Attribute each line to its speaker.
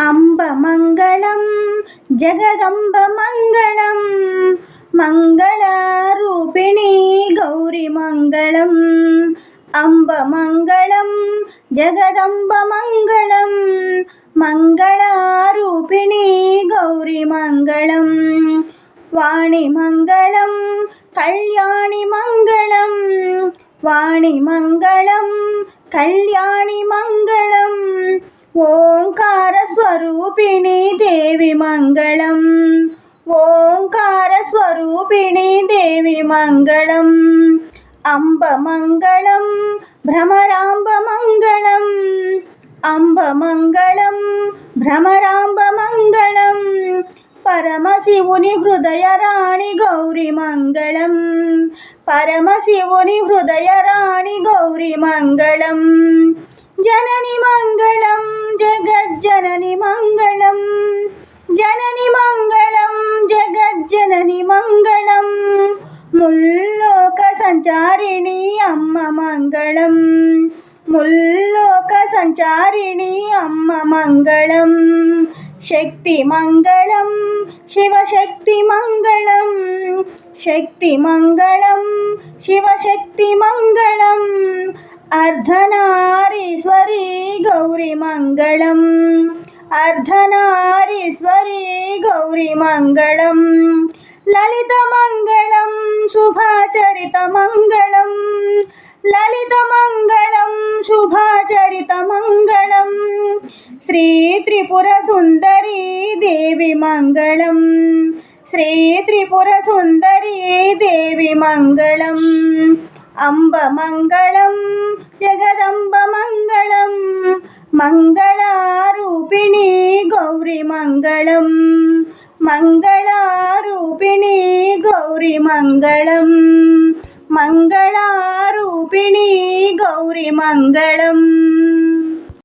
Speaker 1: అంబ మంగళం జగదంబ మంగళం మంగళరూపిణి గౌరీ మంగళం. అంబ మంగళం జగదంబ మంగళం మంగళరూపిణి గౌరీ మంగళం. వాణి మంగళం కళ్యాణి మంగళం వాణి మంగళం కళ్యాణి మంగళం. ఓంకార స్వరూపిణి దేవి మంగళం ఓంకార స్వరూపిణి దేవి మంగళం. అంబ మంగళం భ్రమరాంబ మంగళం అంబ మంగళం భ్రమరాంబ మంగళం. పరమశివుని హృదయ రాణి గౌరీ మంగళం పరమశివుని హృదయ రాణి గౌరీ మంగళం. జనని మంగళం జగజ్జనని మంగళం జనని మంగళం జగజ్జనని మంగళం. ముల్లోక సంచారిణి అమ్మ మంగళం ముల్లోక సంచారిణి అమ్మ మంగళం. శక్తి మంగళం శివశక్తి మంగళం శక్తి మంగళం శివశక్తి మంగళం. అర్ధనారీశ్వరి గౌరీ మంగళం అర్ధనారీశ్వరి గౌరీ మంగళం. లలిత మంగళం శుభాచరిత మంగళం లలిత మంగళం శుభాచరిత మంగళం. శ్రీ త్రిపుర సుందరీ దేవి మంగళం శ్రీ త్రిపుర సుందరీ దేవి మంగళం. అంబ మంగళం జగదంబ మంగళం మంగళరూపిణి గౌరీ మంగళం మంగళరూపిణి గౌరీ మంగళం మంగళరూపిణి గౌరీ మంగళం.